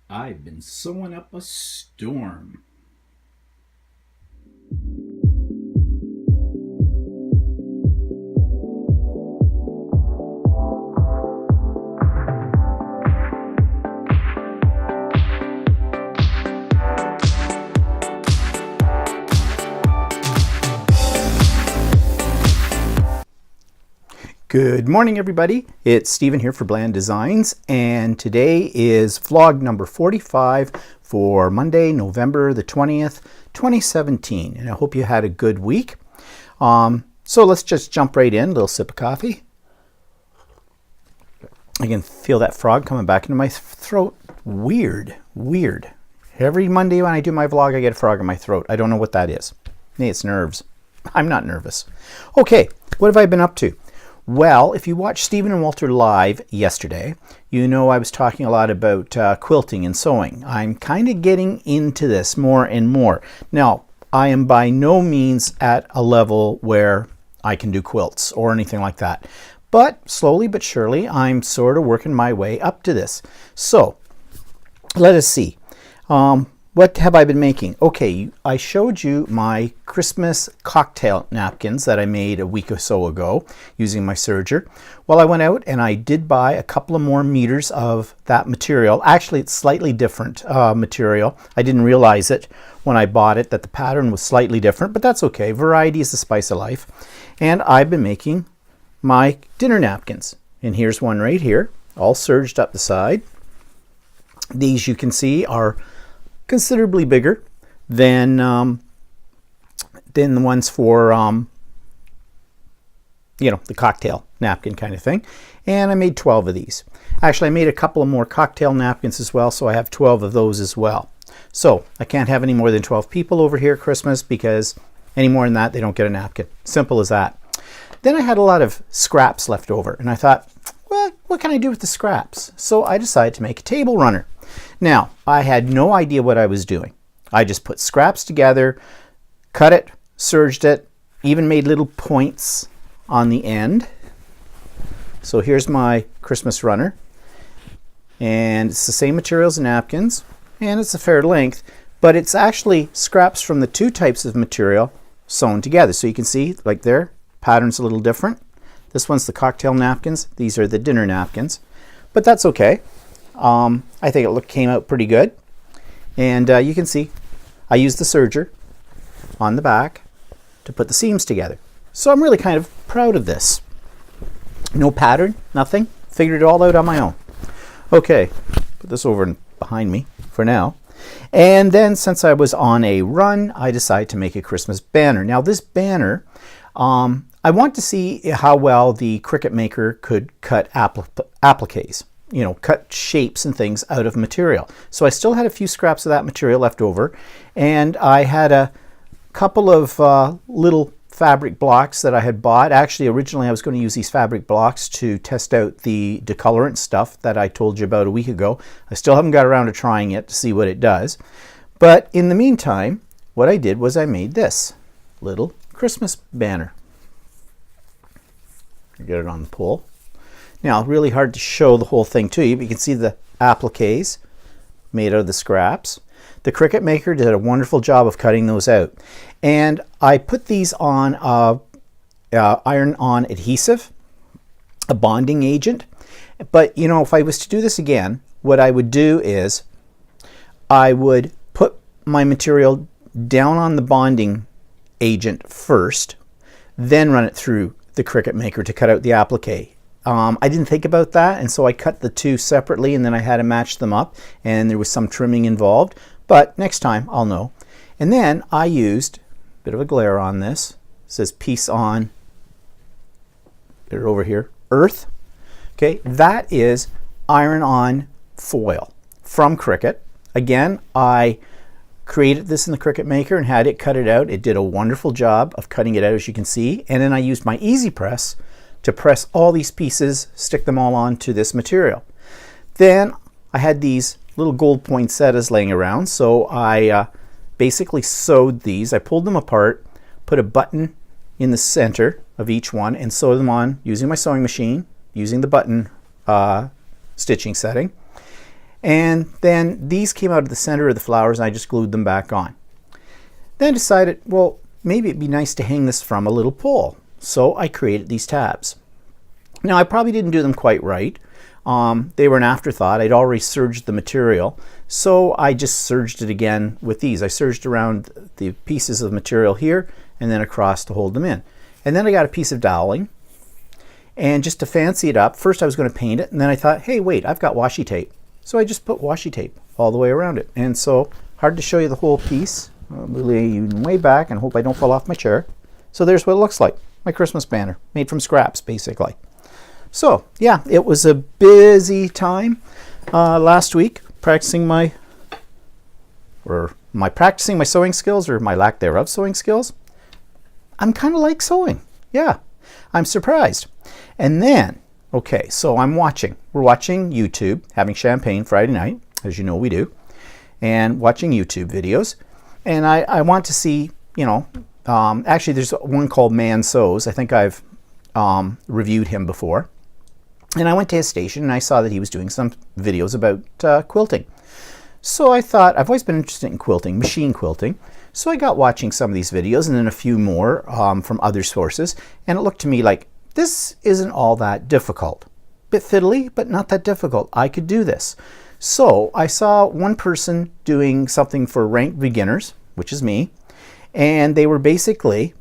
I've been sewing up a storm. Good morning, everybody. It's Stephen here for Bland Designs, and today is vlog number 45 for Monday, November the 20th, 2017. And I hope you had a good week. So let's just jump right in. A little sip of coffee. I can feel that frog coming back into my throat. Weird. Every Monday when I do my vlog, I get a frog in my throat. I don't know what that is. Maybe it's nerves. I'm not nervous. Okay, what have I been up to? Well, if you watched Stephen and Walter live yesterday, you know I was talking a lot about quilting and sewing. I'm kind of getting into this more and more. Now, I am by no means at a level where I can do quilts or anything like that. But slowly but surely, I'm sort of working my way up to this. So, let us see. What have I been making? Okay, I showed you my Christmas cocktail napkins that I made a week or so ago using my serger. Well, I went out and I did buy a couple of more meters of that material. Actually, it's slightly different material. I didn't realize it when I bought it that the pattern was slightly different, but that's okay. Variety is the spice of life. And I've been making my dinner napkins. And here's one right here, all serged up the side. These you can see are considerably bigger than the ones for the cocktail napkin kind of thing. And I made 12 of these. Actually, I made a couple of more cocktail napkins as well, so I have 12 of those as well. So I can't have any more than 12 people over here at Christmas, because any more than that, they don't get a napkin. Simple as that. Then I had a lot of scraps left over, and I thought, well, what can I do with the scraps? So I decided to make a table runner. Now, I had no idea what I was doing. I just put scraps together, cut it, serged it, even made little points on the end. So here's my Christmas runner. And it's the same material as the napkins, and it's a fair length, but it's actually scraps from the two types of material sewn together. So you can see, like there, pattern's a little different. This one's the cocktail napkins. These are the dinner napkins, but that's okay. I think it came out pretty good. And you can see I used the serger on the back to put the seams together. So I'm really kind of proud of this. No pattern, nothing. Figured it all out on my own. Okay, put this over behind me for now. And then since I was on a run, I decided to make a Christmas banner. Now this banner, I want to see how well the Cricut Maker could cut appliques. Cut shapes and things out of material. So I still had a few scraps of that material left over, and I had a couple of little fabric blocks that I had bought. Actually, originally I was going to use these fabric blocks to test out the decolorant stuff that I told you about a week ago. I still haven't got around to trying it to see what it does. But in the meantime, what I did was I made this little Christmas banner. Get it on the pole. Now, really hard to show the whole thing to you, but you can see the appliques made out of the scraps. The Cricut Maker did a wonderful job of cutting those out. And I put these on iron-on adhesive, a bonding agent. But, if I was to do this again, what I would do is I would put my material down on the bonding agent first, then run it through the Cricut Maker to cut out the applique. I didn't think about that, and so I cut the two separately, and then I had to match them up, and there was some trimming involved, but next time I'll know. And then I used a bit of a glare on this. It says piece on, get it over here, earth. Okay, that is iron-on foil from Cricut. Again, I created this in the Cricut Maker and had it cut it out. It did a wonderful job of cutting it out, as you can see, and then I used my Easy Press to press all these pieces, stick them all onto this material. Then I had these little gold poinsettias laying around, so I basically sewed these. I pulled them apart, put a button in the center of each one, and sewed them on using my sewing machine, using the button stitching setting. And then these came out of the center of the flowers and I just glued them back on. Then I decided, well, maybe it'd be nice to hang this from a little pole. So I created these tabs. Now I probably didn't do them quite right. They were an afterthought. I'd already serged the material. So I just serged it again with these. I serged around the pieces of material here and then across to hold them in. And then I got a piece of doweling. And just to fancy it up, first I was going to paint it, and then I thought, hey, wait, I've got washi tape. So I just put washi tape all the way around it. And so, hard to show you the whole piece. I'll lay you way back and hope I don't fall off my chair. So there's what it looks like. My Christmas banner, made from scraps, basically. So, yeah, it was a busy time last week practicing my sewing skills, or my lack thereof sewing skills. I'm kind of like sewing. Yeah, I'm surprised. And then, okay, so we're watching YouTube, having champagne Friday night, as you know we do, and watching YouTube videos. And I want to see, actually there's one called Man Sews. I think I've reviewed him before. And I went to his station and I saw that he was doing some videos about quilting. So I thought, I've always been interested in quilting, machine quilting. So I got watching some of these videos and then a few more from other sources. And it looked to me like, this isn't all that difficult. Bit fiddly, but not that difficult. I could do this. So I saw one person doing something for ranked beginners, which is me. And they were basically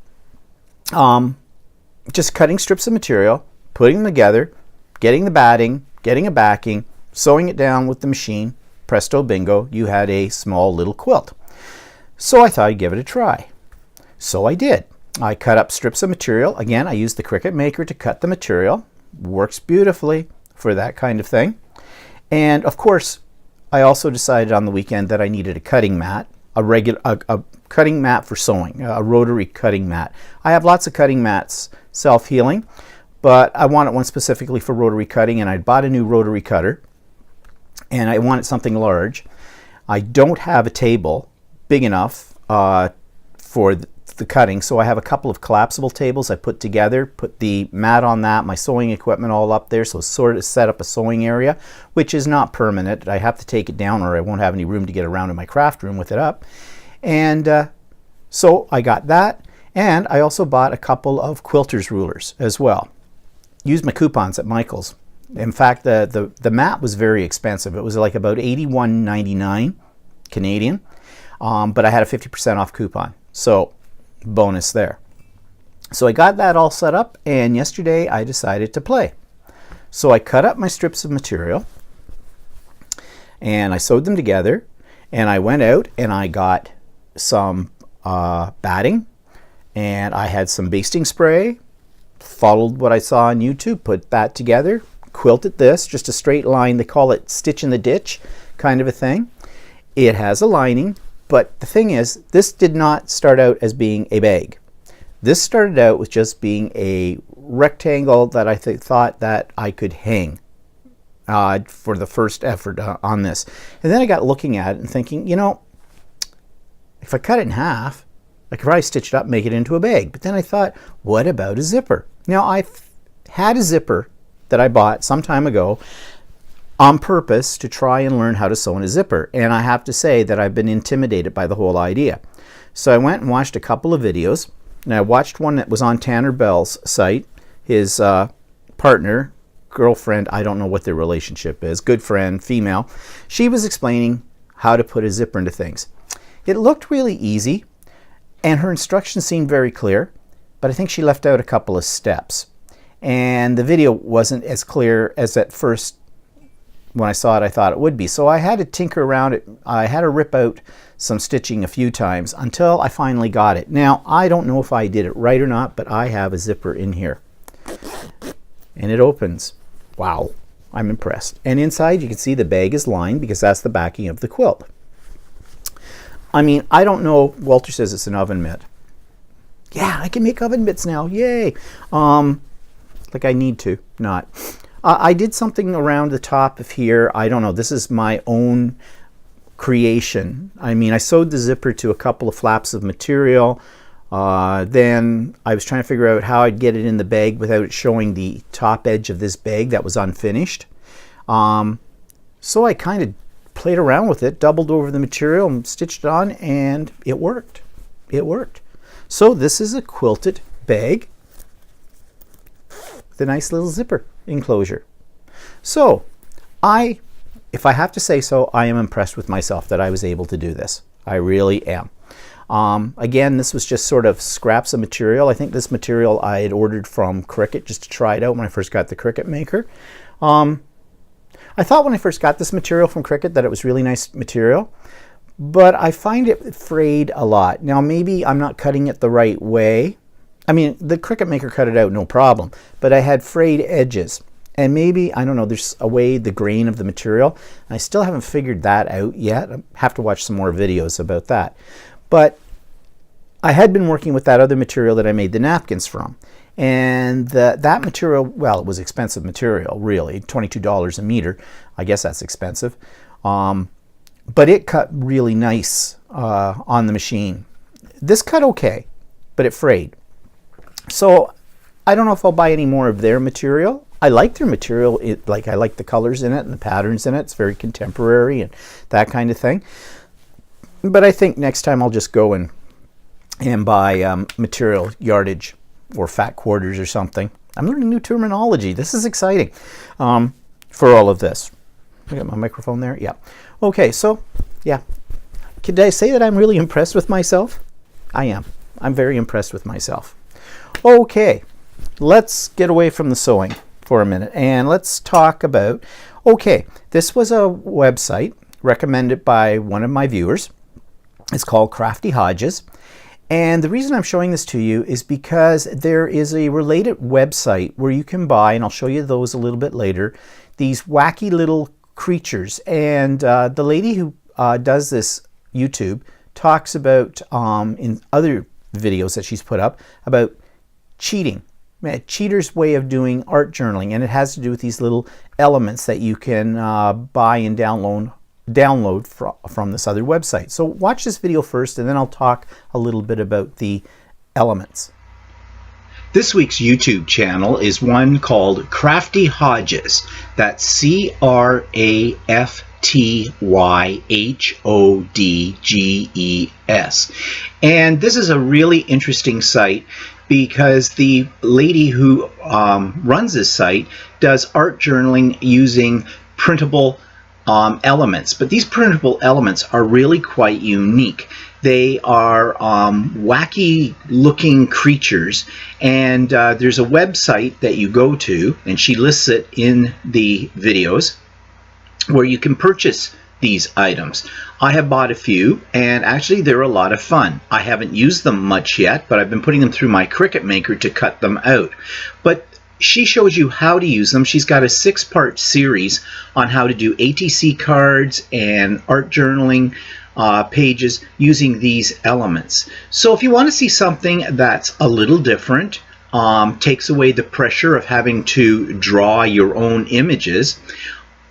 just cutting strips of material, putting them together, getting the batting, getting a backing, sewing it down with the machine. Presto bingo, you had a small little quilt. So I thought I'd give it a try. So I did. I cut up strips of material. Again, I used the Cricut Maker to cut the material. Works beautifully for that kind of thing. And of course, I also decided on the weekend that I needed a cutting mat, a cutting mat for sewing, a rotary cutting mat. I have lots of cutting mats, self-healing, but I wanted one specifically for rotary cutting, and I bought a new rotary cutter, and I wanted something large. I don't have a table big enough for the cutting, so I have a couple of collapsible tables I put together, put the mat on that, my sewing equipment all up there, so sort of set up a sewing area, which is not permanent. I have to take it down or I won't have any room to get around in my craft room with it up. And so I got that, and I also bought a couple of quilter's rulers as well. Used my coupons at Michael's. In fact, the mat was very expensive. It was like about $81.99 Canadian, but I had a 50% off coupon. So bonus there. So I got that all set up, and yesterday I decided to play. So I cut up my strips of material and I sewed them together, and I went out and I got some batting, and I had some basting spray, followed what I saw on YouTube, put that together, quilted this, just a straight line. They call it stitch in the ditch kind of a thing. It has a lining. But the thing is, this did not start out as being a bag. This started out with just being a rectangle that I thought that I could hang for the first effort on this. And then I got looking at it and thinking, if I cut it in half, I could probably stitch it up and make it into a bag. But then I thought, what about a zipper? Now, I had a zipper that I bought some time ago on purpose to try and learn how to sew in a zipper. And I have to say that I've been intimidated by the whole idea. So I went and watched a couple of videos, and I watched one that was on Tanner Bell's site. His partner, girlfriend, I don't know what their relationship is, good friend, female. She was explaining how to put a zipper into things. It looked really easy, and her instructions seemed very clear, but I think she left out a couple of steps. And the video wasn't as clear as at first. When I saw it, I thought it would be. So I had to tinker around it. I had to rip out some stitching a few times until I finally got it. Now, I don't know if I did it right or not, but I have a zipper in here. And it opens. Wow, I'm impressed. And inside you can see the bag is lined because that's the backing of the quilt. I mean, I don't know. Walter says it's an oven mitt. Yeah, I can make oven mitts now. Yay. Like I need to, not. I did something around the top of here. I don't know. This is my own creation. I mean, I sewed the zipper to a couple of flaps of material. Then I was trying to figure out how I'd get it in the bag without it showing the top edge of this bag that was unfinished. So I kind of played around with it, doubled over the material and stitched it on, and it worked. It worked. So this is a quilted bag with a nice little zipper enclosure. So if I have to say so, I am impressed with myself that I was able to do this. I really am. Again, this was just sort of scraps of material. I think this material I had ordered from Cricut just to try it out when I first got the Cricut Maker. I thought when I first got this material from Cricut that it was really nice material, but I find it frayed a lot. Now maybe I'm not cutting it the right way. I mean, the Cricut Maker cut it out no problem, but I had frayed edges. And maybe, I don't know, there's a way, the grain of the material. I still haven't figured that out yet. I have to watch some more videos about that. But I had been working with that other material that I made the napkins from. And that material, well, it was expensive material, really, $22 a meter. I guess that's expensive. But it cut really nice on the machine. This cut okay, but it frayed. So I don't know if I'll buy any more of their material. I like their material. I like the colors in it and the patterns in it. It's very contemporary and that kind of thing. But I think next time I'll just go and buy material yardage or fat quarters or something. I'm learning new terminology. This is exciting for all of this. I got my microphone there. Yeah. Okay, so yeah. Could I say that I'm really impressed with myself? I am. I'm very impressed with myself. Okay, let's get away from the sewing for a minute and let's talk about, okay, this was a website recommended by one of my viewers. It's called Crafty Hodges. And the reason I'm showing this to you is because there is a related website where you can buy, and I'll show you those a little bit later, these wacky little creatures. And the lady who does this YouTube talks about, in other videos that she's put up, about cheating. A cheater's way of doing art journaling, and it has to do with these little elements that you can buy and download from this other website. So watch this video first, and then I'll talk a little bit about the elements. This week's YouTube channel is one called Crafty Hodges. That's CRAFTYHODGES. And this is a really interesting site because the lady who runs this site does art journaling using printable elements. But these printable elements are really quite unique. They are wacky looking creatures, and there's a website that you go to, and she lists it in the videos, where you can purchase these items. I have bought a few, and actually they're a lot of fun. I haven't used them much yet, but I've been putting them through my Cricut Maker to cut them out. But she shows you how to use them. She's got a 6-part series on how to do ATC cards and art journaling pages using these elements. So if you want to see something that's a little different, takes away the pressure of having to draw your own images,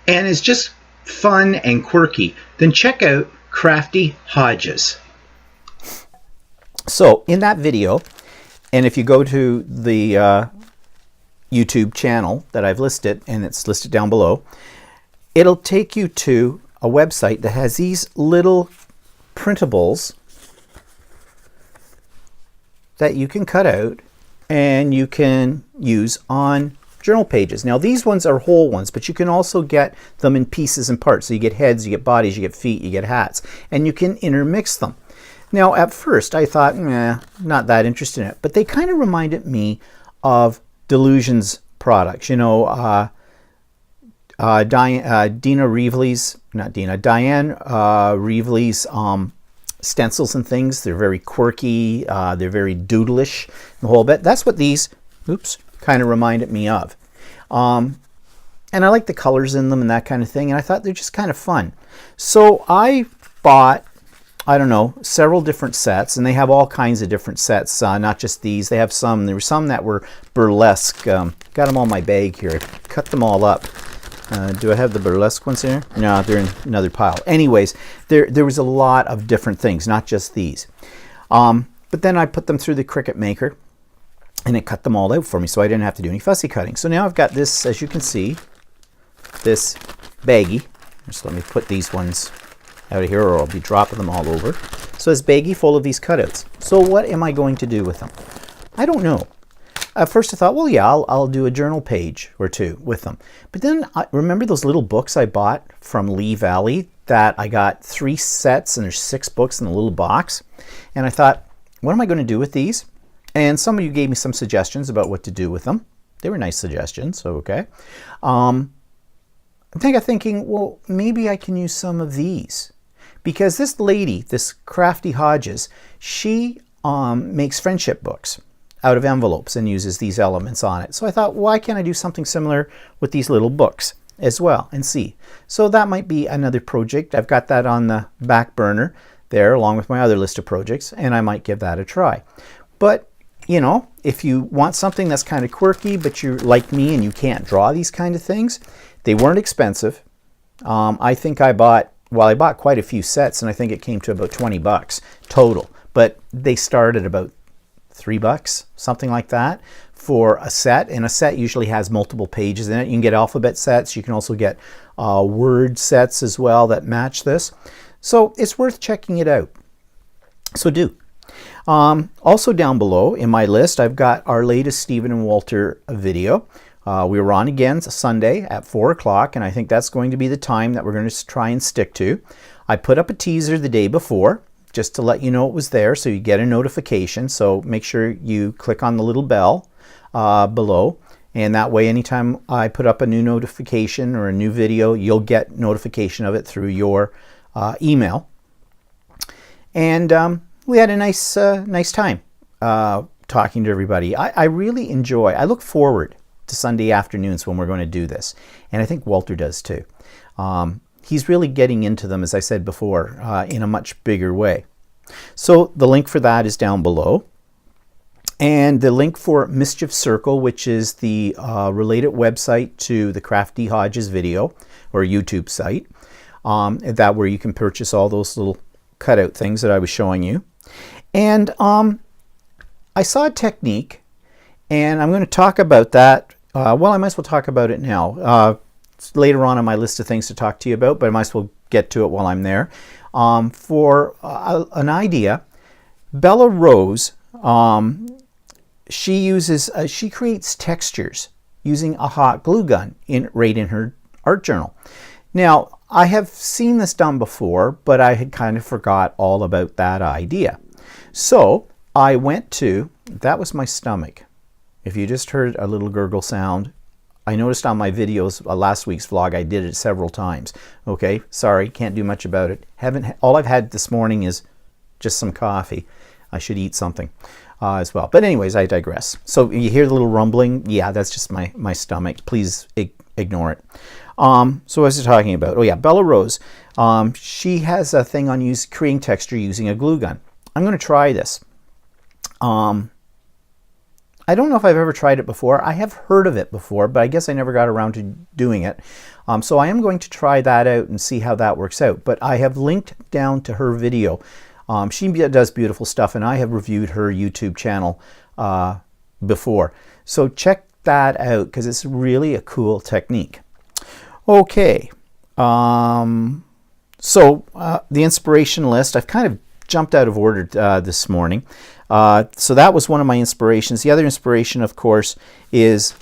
and is just fun and quirky, then check out Crafty Hodges. So in that video, and if you go to the YouTube channel that I've listed, and it's listed down below, it'll take you to a website that has these little printables that you can cut out and you can use on journal pages. Now these ones are whole ones, but you can also get them in pieces and parts. So you get heads, you get bodies, you get feet, you get hats, and you can intermix them. Now at first I thought, not that interested in it, but they kind of reminded me of Delusions products. You know, Diane Reeve Lee's stencils and things. They're very quirky, they're very doodlish, the whole bit. That's what these, kind of reminded me of. And I like the colors in them and that kind of thing, and I thought they're just kind of fun. So I bought, I don't know, several different sets, and they have all kinds of different sets, not just these. They have some, there were some that were burlesque. Got them all in my bag here. I cut them all up. Do I have the burlesque ones here? No, they're in another pile. Anyways, there was a lot of different things, not just these. But then I put them through the Cricut Maker, and it cut them all out for me, so I didn't have to do any fussy cutting. So now I've got this, as you can see, this baggie Just let me put these ones out of here or I'll be dropping them all over. So it's baggie full of these cutouts. So what am I going to do with them? I don't know. At first I thought, well, yeah, I'll do a journal page or two with them. But then I remember those little books I bought from Lee Valley that I got 3 sets and there's 6 books in a little box. And I thought, what am I going to do with these? And some of you gave me some suggestions about what to do with them. They were nice suggestions, so okay. I'm thinking, well, maybe I can use some of these. Because this lady, this Crafty Hodges, she makes friendship books out of envelopes and uses these elements on it. So I thought, why can't I do something similar with these little books as well and see? So that might be another project. I've got that on the back burner there along with my other list of projects, and I might give that a try. But, you know, if you want something that's kind of quirky, but you're like me and you can't draw these kind of things, they weren't expensive. I think I bought quite a few sets, and I think it came to about 20 bucks total. But they start at about $3, something like that, for a set. And a set usually has multiple pages in it. You can get alphabet sets. You can also get word sets as well that match this. So it's worth checking it out. So do. Also down below in my list, I've got our latest Stephen and Walter video. We were on again Sunday at 4 o'clock, and I think that's going to be the time that we're going to try and stick to. I put up a teaser the day before just to let you know it was there, so you get a notification. So make sure you click on the little bell below, and that way anytime I put up a new notification or a new video, you'll get notification of it through your email. And we had a nice time talking to everybody. I really enjoy, I look forward to Sunday afternoons when we're going to do this. And I think Walter does too. He's really getting into them, as I said before, in a much bigger way. So the link for that is down below. And the link for Mischief Circle, which is the related website to the Crafty Hodges video or YouTube site, that where you can purchase all those little cutout things that I was showing you. And I saw a technique, and I'm going to talk about that. Well, I might as well talk about it now. It's later on my list of things to talk to you about, but I might as well get to it while I'm there. For an idea, Bella Rose, she creates textures using a hot glue gun right in her art journal. Now, I have seen this done before, but I had kind of forgot all about that idea. So I went to, that was my stomach. If you just heard a little gurgle sound, I noticed on my videos, last week's vlog, I did it several times. Okay, sorry, can't do much about it. All I've had this morning is just some coffee. I should eat something as well. But anyways, I digress. So you hear the little rumbling? Yeah, that's just my stomach. Please ignore it. So what was I talking about? Oh yeah, Bella Rose. She has a thing on creating texture using a glue gun. I'm going to try this. I don't know if I've ever tried it before. I have heard of it before, but I guess I never got around to doing it. So I am going to try that out and see how that works out. But I have linked down to her video. She does beautiful stuff, and I have reviewed her YouTube channel before. So check that out because it's really a cool technique. Okay. The inspiration list, I've kind of jumped out of order this morning. So that was one of my inspirations. The other inspiration, of course, is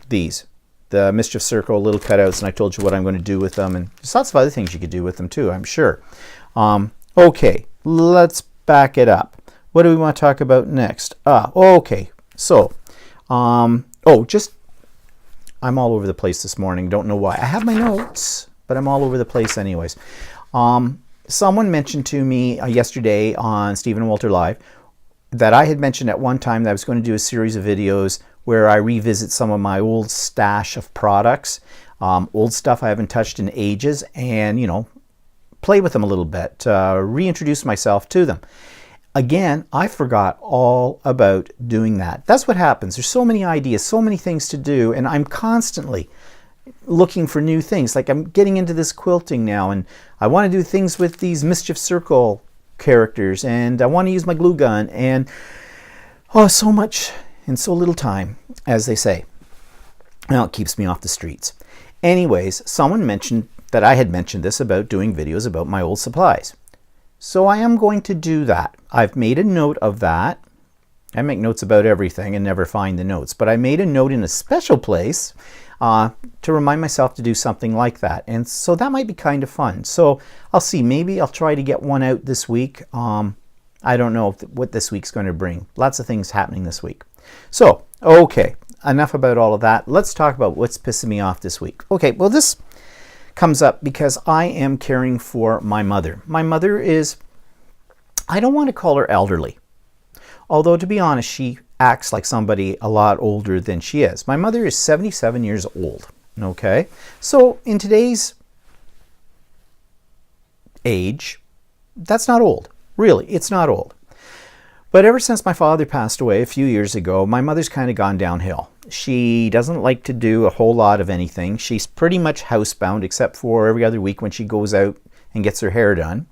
these, the Mischief Circle little cutouts, and I told you what I'm going to do with them, and there's lots of other things you could do with them too, I'm sure. Okay, let's back it up. What do we want to talk about next? Okay, so, I'm all over the place this morning. Don't know why. I have my notes, but I'm all over the place anyways. Someone mentioned to me yesterday on Stephen and Walter Live that I had mentioned at one time that I was going to do a series of videos where I revisit some of my old stash of products, old stuff I haven't touched in ages, and, you know, play with them a little bit, reintroduce myself to them. Again, I forgot all about doing that. That's what happens. There's so many ideas, so many things to do, and I'm constantly looking for new things. Like I'm getting into this quilting now, and I want to do things with these Mischief Circle characters, and I want to use my glue gun, and so much in so little time, as they say. Well, it keeps me off the streets. Anyways, someone mentioned that I had mentioned this about doing videos about my old supplies. So I am going to do that. I've made a note of that. I make notes about everything and never find the notes, but I made a note in a special place to remind myself to do something like that. And so that might be kind of fun. So I'll see, maybe I'll try to get one out this week. I don't know what this week's going to bring. Lots of things happening this week. So, okay, enough about all of that. Let's talk about what's pissing me off this week. Okay, well, this comes up because I am caring for my mother. My mother is, I don't want to call her elderly, although to be honest, she acts like somebody a lot older than she is. My mother is 77 years old, okay? So in today's age, that's not old. Really, it's not old. But ever since my father passed away a few years ago, my mother's kind of gone downhill. She doesn't like to do a whole lot of anything. She's pretty much housebound, except for every other week when she goes out and gets her hair done.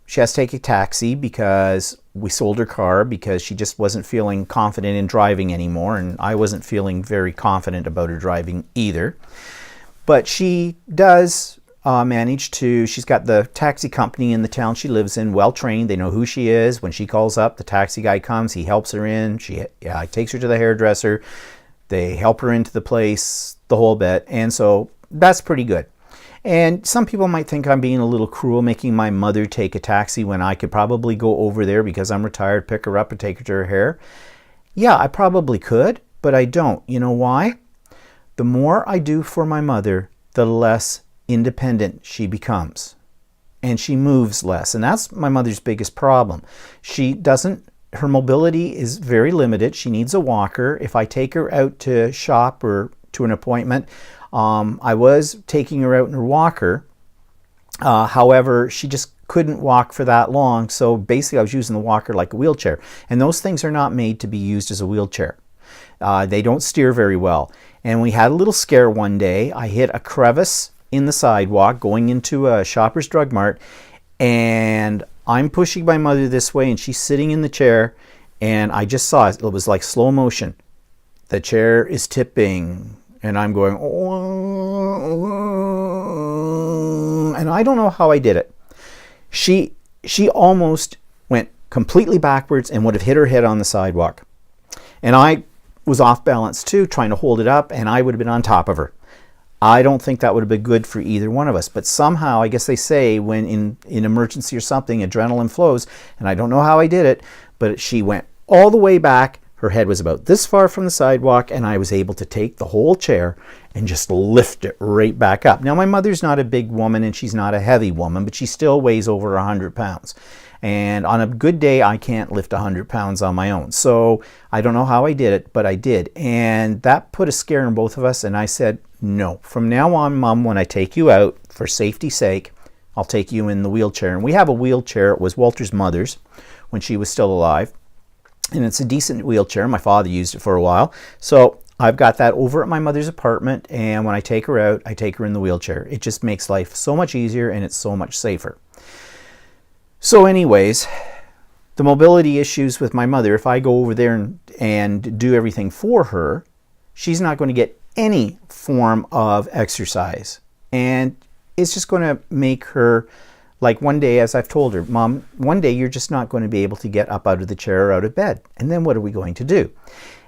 She has to take a taxi because we sold her car because she just wasn't feeling confident in driving anymore, and I wasn't feeling very confident about her driving either. But she does manage to, she's got the taxi company in the town she lives in, well trained. They know who she is. When she calls up, the taxi guy comes, he helps her in. He takes her to the hairdresser. They help her into the place, the whole bit. And so that's pretty good. And some people might think I'm being a little cruel making my mother take a taxi when I could probably go over there because I'm retired, pick her up and take her to her hair. Yeah, I probably could, but I don't. You know why? The more I do for my mother, the less independent she becomes, and she moves less, and that's my mother's biggest problem. Her mobility is very limited. She needs a walker. If I take her out to shop or to an appointment, I was taking her out in her walker. However, she just couldn't walk for that long, so basically I was using the walker like a wheelchair, and those things are not made to be used as a wheelchair. They don't steer very well, and we had a little scare one day. I hit a crevice in the sidewalk going into a Shoppers Drug Mart, and I'm pushing my mother this way and she's sitting in the chair, and I just saw it was like slow motion. The chair is tipping and I'm going, oh, and I don't know how I did it. She almost went completely backwards and would have hit her head on the sidewalk, and I was off balance too, trying to hold it up, and I would have been on top of her. I don't think that would have been good for either one of us. But somehow, I guess they say when in emergency or something, adrenaline flows. And I don't know how I did it, but she went all the way back. Her head was about this far from the sidewalk, and I was able to take the whole chair and just lift it right back up. Now, my mother's not a big woman and she's not a heavy woman, but she still weighs over 100 pounds. And on a good day, I can't lift 100 pounds on my own. So I don't know how I did it, but I did. And that put a scare in both of us. And I said, no, from now on, Mom, when I take you out, for safety's sake, I'll take you in the wheelchair. And we have a wheelchair. It was Walter's mother's when she was still alive. And it's a decent wheelchair. My father used it for a while. So I've got that over at my mother's apartment. And when I take her out, I take her in the wheelchair. It just makes life so much easier and it's so much safer. So anyways, the mobility issues with my mother, if I go over there and do everything for her, she's not going to get any form of exercise. And it's just going to make her, like one day, as I've told her, Mom, one day you're just not going to be able to get up out of the chair or out of bed. And then what are we going to do?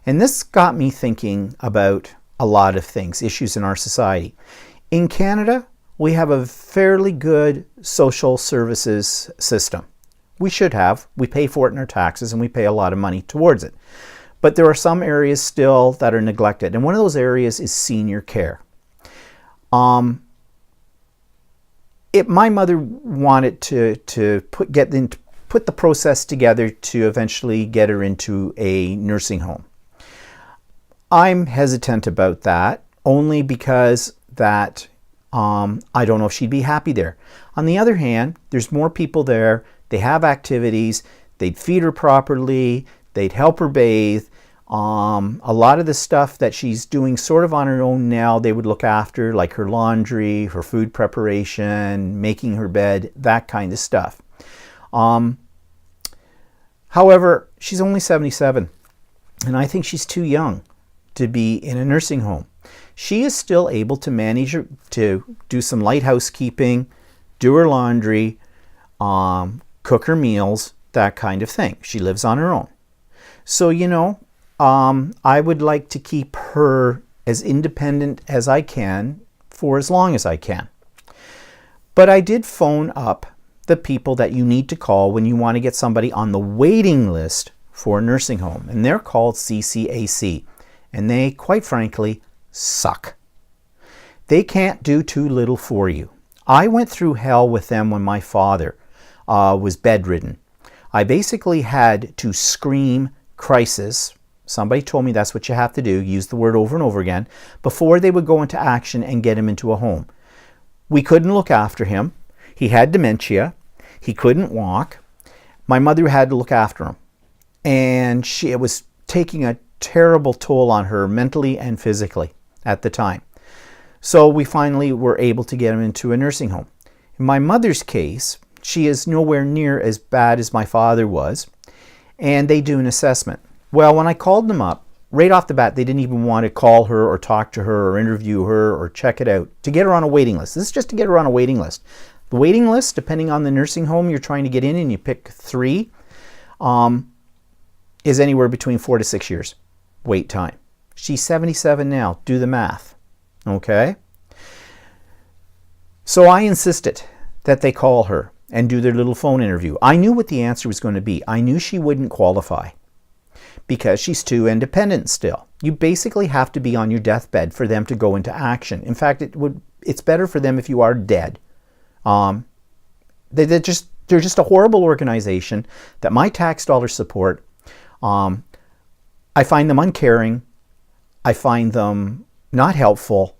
And this got me thinking about a lot of things, issues in our society. In Canada, we have a fairly good social services system. We should have. We pay for it in our taxes and we pay a lot of money towards it. But there are some areas still that are neglected. And one of those areas is senior care. My mother wanted to put the process together to eventually get her into a nursing home. I'm hesitant about that only because that I don't know if she'd be happy there. On the other hand, there's more people there. They have activities. They'd feed her properly. They'd help her bathe. A lot of the stuff that she's doing sort of on her own now, they would look after, like her laundry, her food preparation, making her bed, that kind of stuff. However, she's only 77, and I think she's too young to be in a nursing home. she is still able to manage to do some light housekeeping, do her laundry, cook her meals, that kind of thing. She lives on her own. So, I would like to keep her as independent as I can for as long as I can. But I did phone up the people that you need to call when you want to get somebody on the waiting list for a nursing home. And they're called CCAC. And they, quite frankly, suck. They can't do too little for you. I went through hell with them when my father was bedridden. I basically had to scream crisis. Somebody told me that's what you have to do, use the word over and over again, before they would go into action and get him into a home. We couldn't look after him. He had dementia. He couldn't walk. My mother had to look after him. And it was taking a terrible toll on her mentally and physically at the time. So we finally were able to get him into a nursing home. In my mother's case, she is nowhere near as bad as my father was, and they do an assessment. Well, when I called them up, right off the bat, they didn't even want to call her or talk to her or interview her or check it out to get her on a waiting list. This is just to get her on a waiting list. The waiting list, depending on the nursing home you're trying to get in, and you pick 3, is anywhere between 4 to 6 years wait time. She's 77 now. Do the math. Okay? So I insisted that they call her and do their little phone interview. I knew what the answer was going to be. I knew she wouldn't qualify because she's too independent still. You basically have to be on your deathbed for them to go into action. In fact, it's better for them if you are dead. They're just a horrible organization that my tax dollars support. I find them uncaring. I find them not helpful.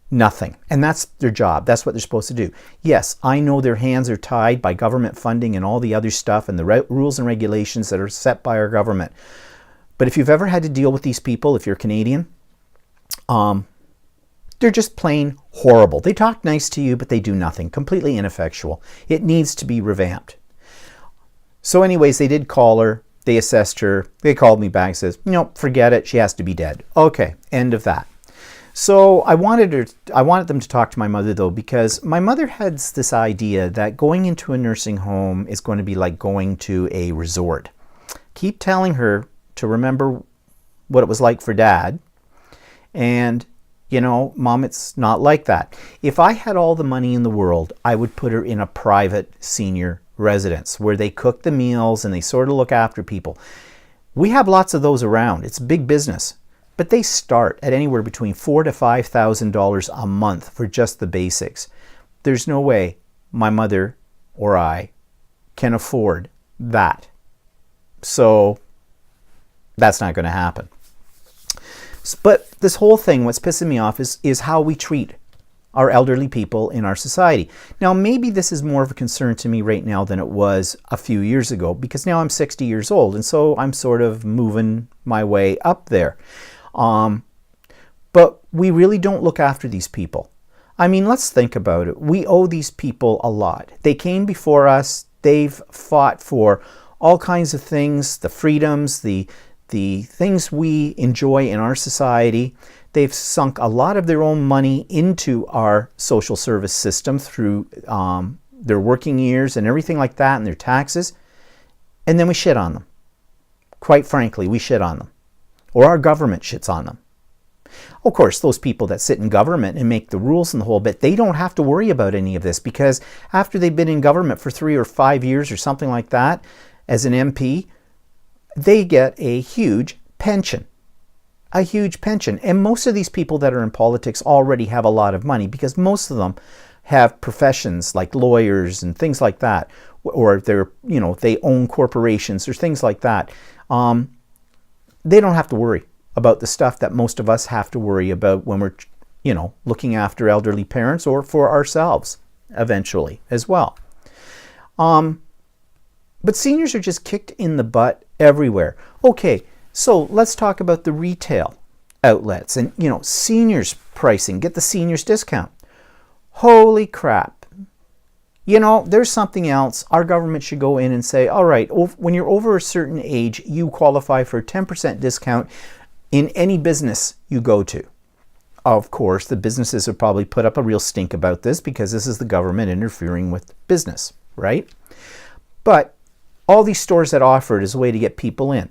Nothing. And that's their job. That's what they're supposed to do. Yes, I know their hands are tied by government funding and all the other stuff and the rules and regulations that are set by our government. But if you've ever had to deal with these people, if you're Canadian, they're just plain horrible. They talk nice to you, but they do nothing. Completely ineffectual. It needs to be revamped. So anyways, they did call her. They assessed her. They called me back and says, forget it. She has to be dead. Okay, end of that. So I wanted them to talk to my mother, though, because my mother has this idea that going into a nursing home is going to be like going to a resort. Keep telling her to remember what it was like for Dad. And, Mom, it's not like that. If I had all the money in the world, I would put her in a private senior residence where they cook the meals and they sort of look after people. We have lots of those around. It's big business. But they start at anywhere between $4,000 to $5,000 a month for just the basics. There's no way my mother or I can afford that. So that's not going to happen. But this whole thing, what's pissing me off is how we treat our elderly people in our society. Now, maybe this is more of a concern to me right now than it was a few years ago, because now I'm 60 years old, and so I'm sort of moving my way up there. But we really don't look after these people. I mean, let's think about it. We owe these people a lot. They came before us. They've fought for all kinds of things, the freedoms, the things we enjoy in our society. They've sunk a lot of their own money into our social service system through their working years and everything like that, and their taxes. And then we shit on them. Quite frankly, we shit on them. Or our government shits on them. Of course, those people that sit in government and make the rules and the whole bit, they don't have to worry about any of this, because after they've been in government for 3 or 5 years or something like that, as an MP, they get a huge pension. A huge pension. And most of these people that are in politics already have a lot of money, because most of them have professions like lawyers and things like that, or they own corporations or things like that. They don't have to worry about the stuff that most of us have to worry about when we're, looking after elderly parents, or for ourselves eventually as well. But seniors are just kicked in the butt everywhere. Okay, so let's talk about the retail outlets and, seniors pricing. Get the seniors discount. Holy crap. There's something else. Our government should go in and say, all right, when you're over a certain age, you qualify for a 10% discount in any business you go to. of course, the businesses have probably put up a real stink about this because this is the government interfering with business, right? But all these stores that offer it is a way to get people in.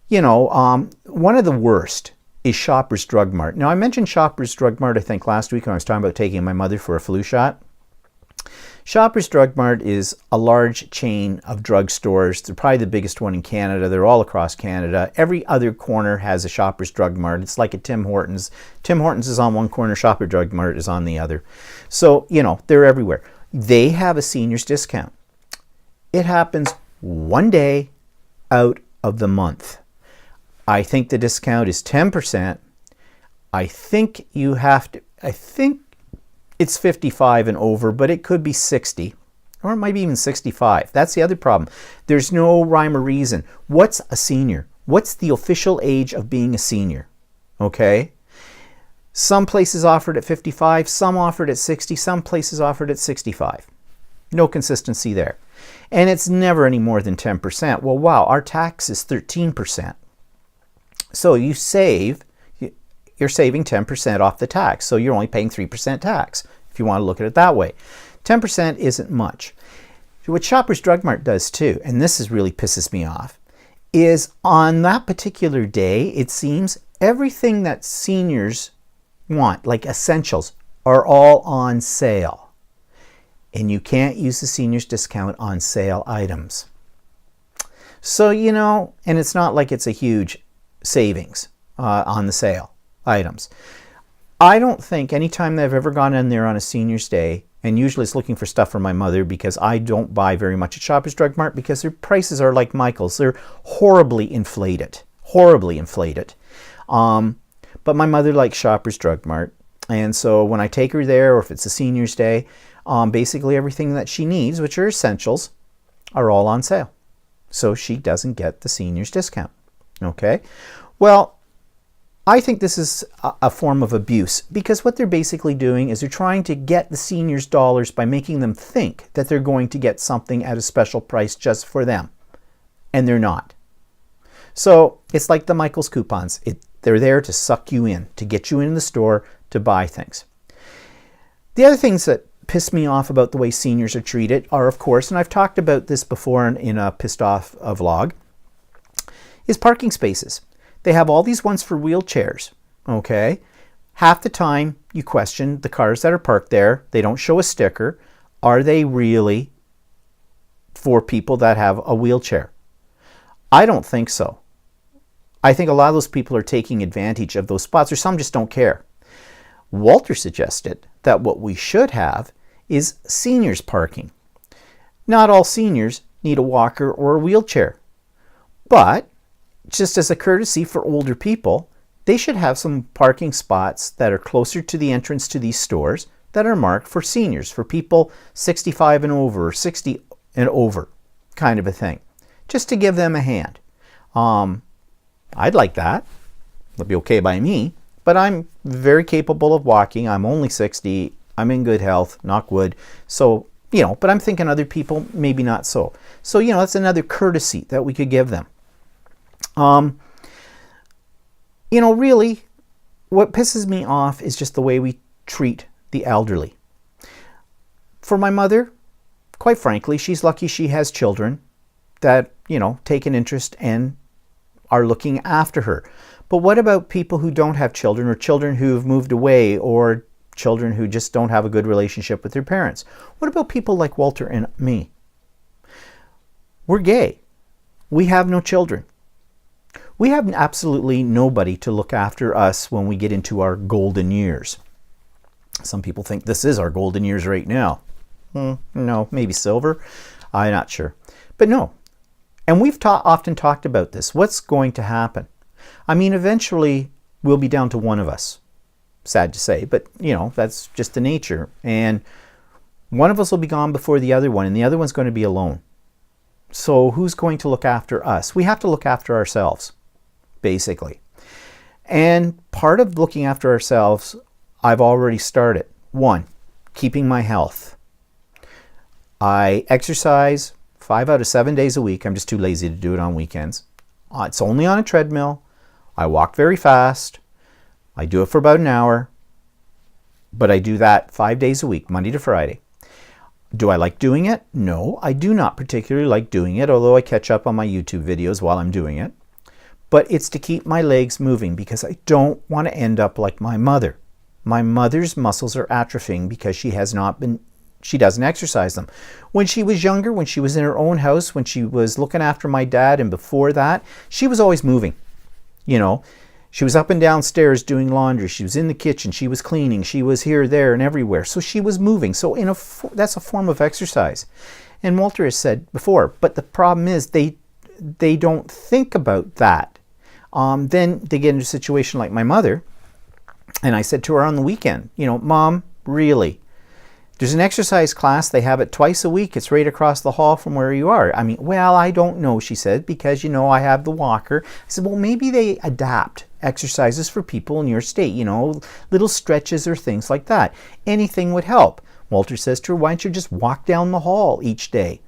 You know, one of the worst is Shoppers Drug Mart. Now, I mentioned Shoppers Drug Mart, I think, last week when I was talking about taking my mother for a flu shot. Shoppers Drug Mart is a large chain of drugstores. They're probably the biggest one in Canada. They're all across Canada. Every other corner has a Shoppers Drug Mart. It's like a Tim Hortons. Tim Hortons is on one corner, Shoppers Drug Mart is on the other. So, you know, they're everywhere. They have a seniors discount. It happens one day out of the month. I think the discount is 10%. I think it's 55 and over, but it could be 60, or it might be even 65. That's the other problem. There's no rhyme or reason. What's a senior? What's the official age of being a senior? Okay? Some places offered at 55, some offered at 60, some places offered at 65. No consistency there. And it's never any more than 10%. Well, wow, our tax is 13%. So you're saving 10% off the tax. So you're only paying 3% tax, if you want to look at it that way. 10% isn't much. What Shoppers Drug Mart does too, and this is really pisses me off, is on that particular day, it seems everything that seniors want, like essentials, are all on sale. And you can't use the seniors discount on sale items. So, you know, and it's not like it's a huge savings on the sale items. I don't think anytime that I've ever gone in there on a senior's day, and usually it's looking for stuff for my mother because I don't buy very much at Shoppers Drug Mart because their prices are like Michael's. They're horribly inflated. But my mother likes Shoppers Drug Mart. And so when I take her there, or if it's a senior's day, basically everything that she needs, which are essentials, are all on sale. So she doesn't get the senior's discount. Okay? Well, I think this is a form of abuse because what they're basically doing is they're trying to get the seniors dollars by making them think that they're going to get something at a special price just for them. And they're not. So it's like the Michael's coupons. They're there to suck you in, to get you in the store to buy things. The other things that piss me off about the way seniors are treated are, of course, and I've talked about this before in a Pissed Off vlog, is parking spaces. They have all these ones for wheelchairs, okay? Half the time you question the cars that are parked there. They don't show a sticker. Are they really for people that have a wheelchair? I don't think so. I think a lot of those people are taking advantage of those spots, or some just don't care. Walter suggested that what we should have is seniors parking. Not all seniors need a walker or a wheelchair, but just as a courtesy for older people, they should have some parking spots that are closer to the entrance to these stores that are marked for seniors, for people 65 and over, or 60 and over, kind of a thing, just to give them a hand. I'd like that. It'll be okay by me, but I'm very capable of walking. I'm only 60. I'm in good health, knock wood. So, you know, but I'm thinking other people, maybe not so. So, you know, that's another courtesy that we could give them. You know, really, what pisses me off is just the way we treat the elderly. For my mother, quite frankly, she's lucky she has children that, you know, take an interest and are looking after her. But what about people who don't have children, or children who have moved away, or children who just don't have a good relationship with their parents? What about people like Walter and me? We're gay. We have no children. We have absolutely nobody to look after us when we get into our golden years. Some people think this is our golden years right now. No, maybe silver. I'm not sure. But no. And we've often talked about this. What's going to happen? I mean, eventually we'll be down to one of us. Sad to say, but you know, that's just the nature. And one of us will be gone before the other one, and the other one's going to be alone. So who's going to look after us? We have to look after ourselves, basically. And part of looking after ourselves, I've already started. 1, keeping my health. I exercise 5 out of 7 days a week. I'm just too lazy to do it on weekends. It's only on a treadmill. I walk very fast. I do it for about an hour. But I do that 5 days a week, Monday to Friday. Do I like doing it? No, I do not particularly like doing it, although I catch up on my YouTube videos while I'm doing it. But it's to keep my legs moving because I don't want to end up like my mother. My mother's muscles are atrophying because she doesn't exercise them. When she was younger, when she was in her own house, when she was looking after my dad, and before that, she was always moving. You know, she was up and down stairs doing laundry. She was in the kitchen. She was cleaning. She was here, there, and everywhere. So she was moving. So that's a form of exercise. And Walter has said before, but the problem is they don't think about that. Then they get into a situation like my mother, and I said to her on the weekend, you know, Mom, really, there's an exercise class. They have it twice a week. It's right across the hall from where you are. I mean, well, I don't know, she said, because, you know, I have the walker. I said, well, maybe they adapt exercises for people in your state, you know, little stretches or things like that. Anything would help. Walter says to her, why don't you just walk down the hall each day?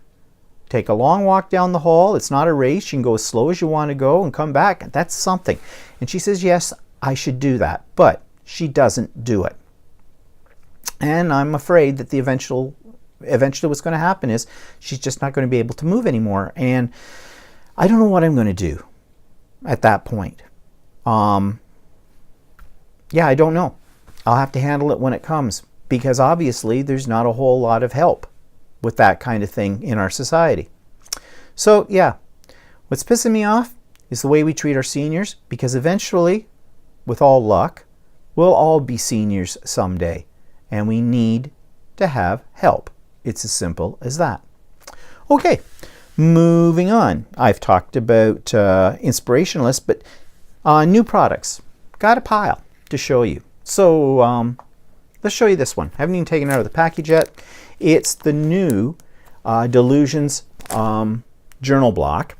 Take a long walk down the hall. It's not a race. You can go as slow as you want to go and come back. That's something. And she says, yes, I should do that. But she doesn't do it. And I'm afraid that the eventually what's going to happen is she's just not going to be able to move anymore. And I don't know what I'm going to do at that point. Yeah, I don't know. I'll have to handle it when it comes, because obviously there's not a whole lot of help with that kind of thing in our society. So yeah, what's pissing me off is the way we treat our seniors, because eventually, with all luck, we'll all be seniors someday, and we need to have help. It's as simple as that. Okay, moving on. I've talked about inspiration lists, but new products. Got a pile to show you. So let's show you this one. I haven't even taken it out of the package yet. It's the new Delusions journal block.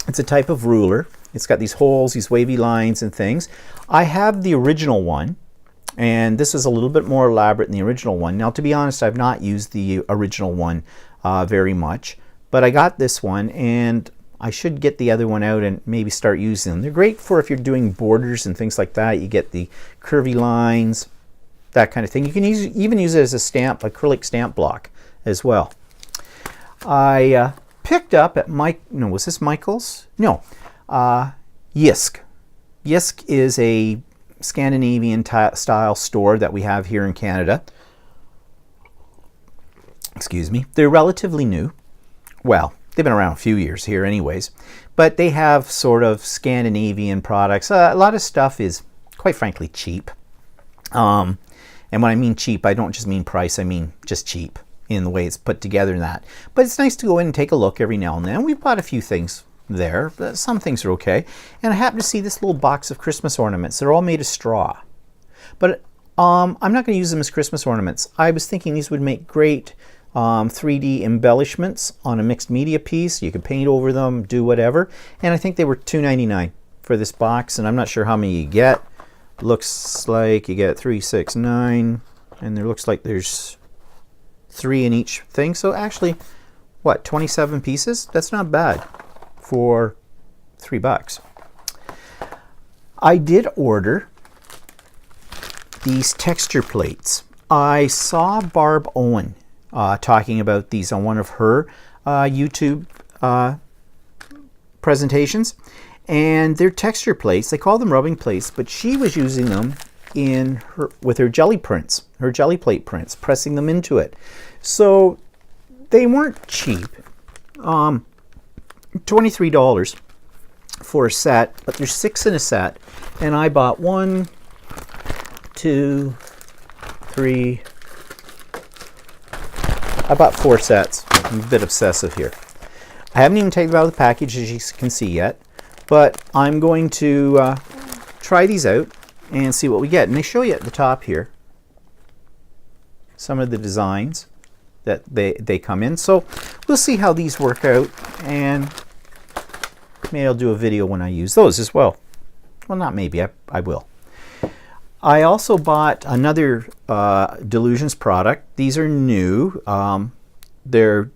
It's a type of ruler. It's got these holes, these wavy lines and things. I have the original one, and this is a little bit more elaborate than the original one. Now, to be honest, I've not used the original one very much, but I got this one, and I should get the other one out and maybe start using them. They're great for if you're doing borders and things like that. You get the curvy lines, that kind of thing. You can even use it as a stamp, acrylic stamp block as well. I picked up at was this Michael's? No, Jysk. Jysk is a Scandinavian style store that we have here in Canada. Excuse me. They're relatively new. Well, they've been around a few years here anyways, but they have sort of Scandinavian products. A lot of stuff is, quite frankly, cheap. And when I mean cheap, I don't just mean price, I mean just cheap in the way it's put together and that. But it's nice to go in and take a look every now and then. We've bought a few things there. Some things are okay. And I happen to see this little box of Christmas ornaments. They're all made of straw. But I'm not going to use them as Christmas ornaments. I was thinking these would make great 3D embellishments on a mixed media piece. You could paint over them, do whatever. And I think they were $2.99 for this box, and I'm not sure how many you get. Looks like you get 3, 6, 9, and there looks like there's 3 in each thing. So actually, what, 27 pieces? That's not bad for $3. I did order these texture plates. I saw Barb Owen talking about these on one of her YouTube presentations. And they're texture plates. They call them rubbing plates, but she was using them with her jelly prints, her jelly plate prints, pressing them into it. So they weren't cheap. $23 for a set, but there's 6 in a set. And I bought 1, 2, 3. I bought 4 sets. I'm a bit obsessive here. I haven't even taken them out of the package, as you can see yet. But I'm going to try these out and see what we get. And they show you at the top here some of the designs that they come in. So we'll see how these work out, and maybe I'll do a video when I use those as well. Well, not maybe, I will. I also bought another Delusions product. These are new. They're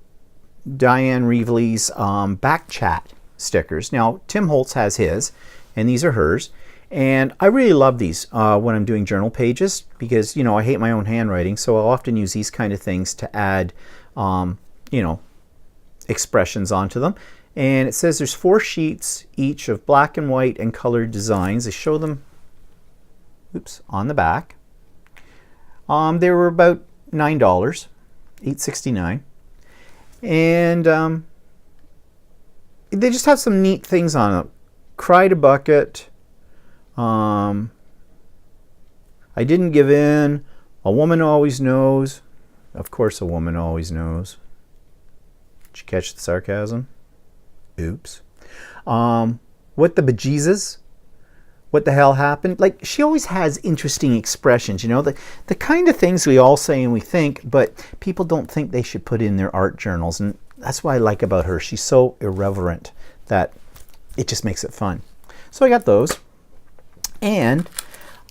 Diane Reeve Lee's backchat stickers. Now, Tim Holtz has his, and these are hers. And I really love these when I'm doing journal pages because, you know, I hate my own handwriting, so I'll often use these kind of things to add, you know, expressions onto them. And it says there's 4 sheets each of black and white and colored designs. They show them, oops, on the back. They were about $9, $8.69. And they just have some neat things on them. Cried a bucket. I didn't give in. A woman always knows. Of course a woman always knows. Did you catch the sarcasm? Oops. What the bejesus? What the hell happened? Like, she always has interesting expressions, you know, the kind of things we all say and we think, but people don't think they should put in their art journals. And that's what I like about her. She's so irreverent that it just makes it fun. So I got those. And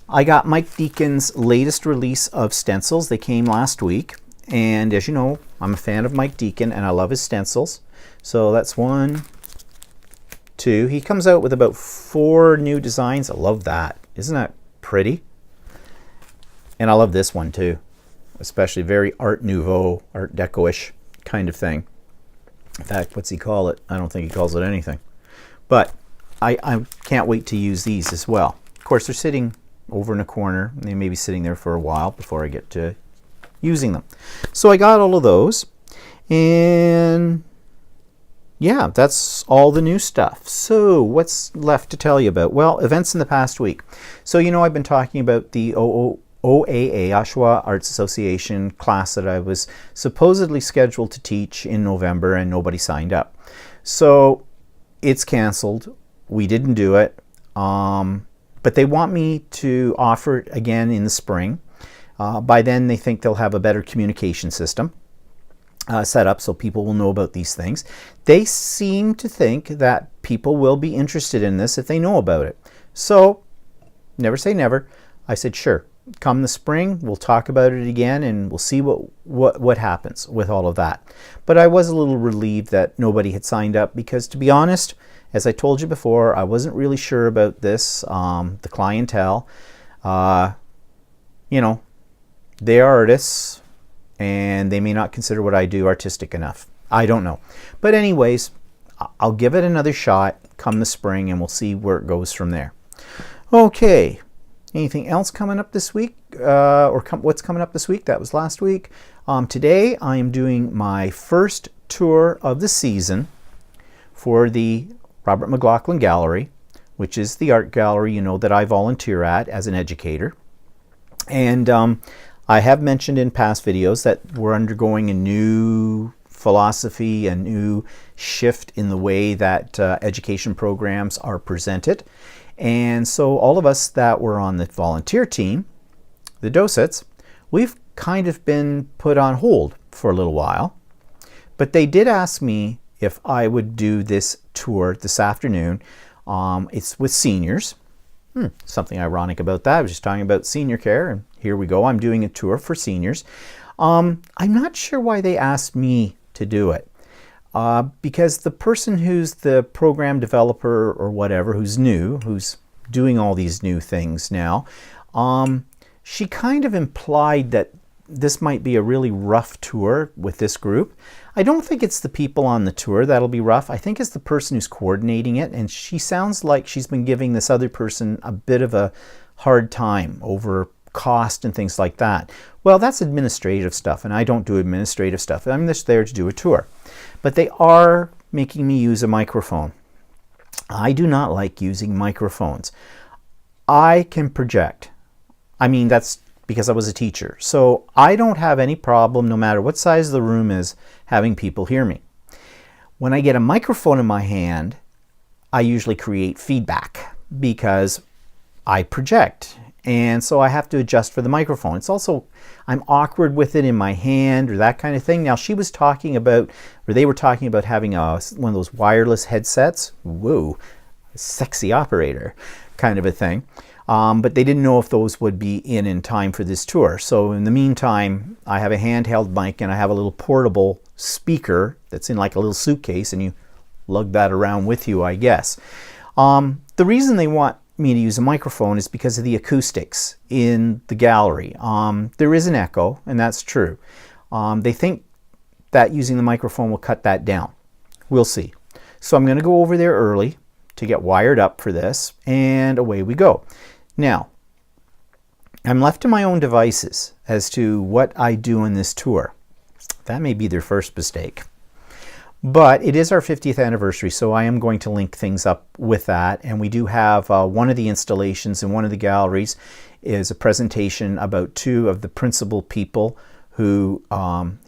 I got Mike Deakin's latest release of stencils. They came last week. And as you know, I'm a fan of Mike Deakin and I love his stencils. So that's 1, 2. He comes out with about 4 new designs. I love that. Isn't that pretty? And I love this one too. Especially very Art Nouveau, Art Deco-ish kind of thing. In fact, what's he call it? I don't think he calls it anything. But I can't wait to use these as well. Of course, they're sitting over in a corner. They may be sitting there for a while before I get to using them. So I got all of those. And yeah, that's all the new stuff. So what's left to tell you about? Well, events in the past week. So, you know, I've been talking about the OAA, Oshawa Arts Association class that I was supposedly scheduled to teach in November and nobody signed up. So it's canceled. We didn't do it. But they want me to offer it again in the spring. By then they think they'll have a better communication system set up so people will know about these things. They seem to think that people will be interested in this if they know about it. So, never say never. I said, sure, come the spring, we'll talk about it again and we'll see what happens with all of that. But I was a little relieved that nobody had signed up because, to be honest, as I told you before, I wasn't really sure about this, the clientele. You know, they are artists and they may not consider what I do artistic enough. I don't know. But anyways, I'll give it another shot come the spring and we'll see where it goes from there. Okay, anything else coming up this week? What's coming up this week? That was last week. Today I am doing my first tour of the season for the Robert McLaughlin Gallery, which is the art gallery, you know, that I volunteer at as an educator. And I have mentioned in past videos that we're undergoing a new philosophy, a new shift in the way that education programs are presented. And so all of us that were on the volunteer team, the docents, we've kind of been put on hold for a little while. But they did ask me if I would do this tour this afternoon. It's with seniors. Something ironic about that. I was just talking about senior care, and here we go. I'm doing a tour for seniors. I'm not sure why they asked me to do it. Because the person who's the program developer or whatever, who's new, who's doing all these new things now, she kind of implied that this might be a really rough tour with this group. I don't think it's the people on the tour that'll be rough. I think it's the person who's coordinating it, and she sounds like she's been giving this other person a bit of a hard time over cost and things like that. Well, that's administrative stuff, and I don't do administrative stuff. I'm just there to do a tour. But they are making me use a microphone. I do not like using microphones. I can project. I mean, that's because I was a teacher. So I don't have any problem, no matter what size the room is, having people hear me. When I get a microphone in my hand, I usually create feedback because I project. And so I have to adjust for the microphone. It's also, I'm awkward with it in my hand or that kind of thing. Now she was talking about, or they were talking about having one of those wireless headsets. Whoa, sexy operator kind of a thing. But they didn't know if those would be in time for this tour. So in the meantime, I have a handheld mic and I have a little portable speaker that's in like a little suitcase, and you lug that around with you, I guess. The reason they want me to use a microphone is because of the acoustics in the gallery. There is an echo, and that's true. They think that using the microphone will cut that down. We'll see. So I'm going to go over there early to get wired up for this, and away we go. Now, I'm left to my own devices as to what I do in this tour. That may be their first mistake. But it is our 50th anniversary, so I am going to link things up with that. And we do have one of the installations in one of the galleries is a presentation about two of the principal people who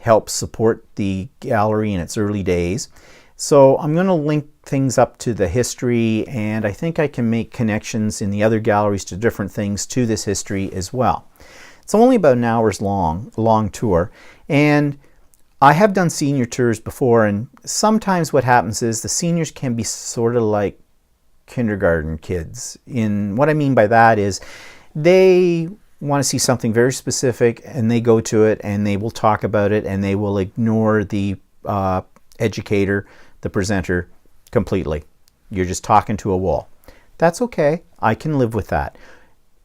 helped support the gallery in its early days. So I'm going to link things up to the history, and I think I can make connections in the other galleries to different things to this history as well. It's only about an hour's long tour, and I have done senior tours before, and sometimes what happens is the seniors can be sort of like kindergarten kids. In what I mean by that is they want to see something very specific, and they go to it, and they will talk about it, and they will ignore the educator, the presenter, completely. You're just talking to a wall. That's okay. I can live with that.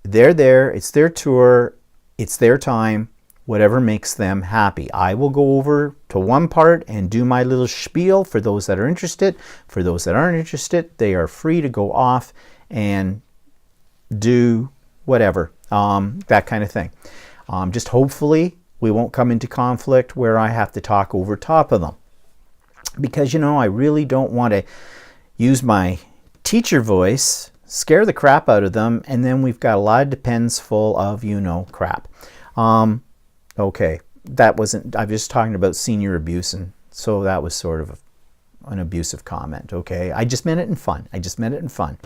They're there. It's their tour. It's their time. Whatever makes them happy. I will go over to one part and do my little spiel for those that are interested. For those that aren't interested, they are free to go off and do whatever, that kind of thing. Just hopefully we won't come into conflict where I have to talk over top of them. Because, you know, I really don't want to use my teacher voice, scare the crap out of them, and then we've got a lot of depends full of, you know, crap. Okay, that wasn't, I was just talking about senior abuse, and so that was sort of an abusive comment, okay? I just meant it in fun. I just meant it in fun.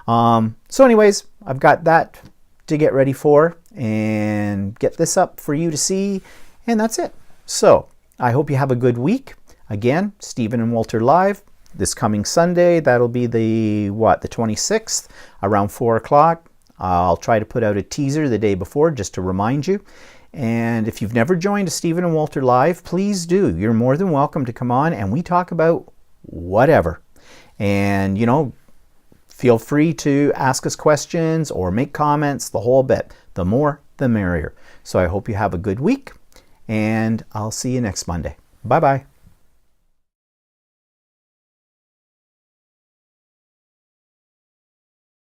So anyways, I've got that to get ready for and get this up for you to see, and that's it. So I hope you have a good week. Again, Stephen and Walter Live this coming Sunday. That'll be the 26th around 4 o'clock. I'll try to put out a teaser the day before just to remind you. And if you've never joined a Stephen and Walter Live, please do. You're more than welcome to come on, and we talk about whatever. And, you know, feel free to ask us questions or make comments, the whole bit. The more, the merrier. So I hope you have a good week, and I'll see you next Monday. Bye-bye.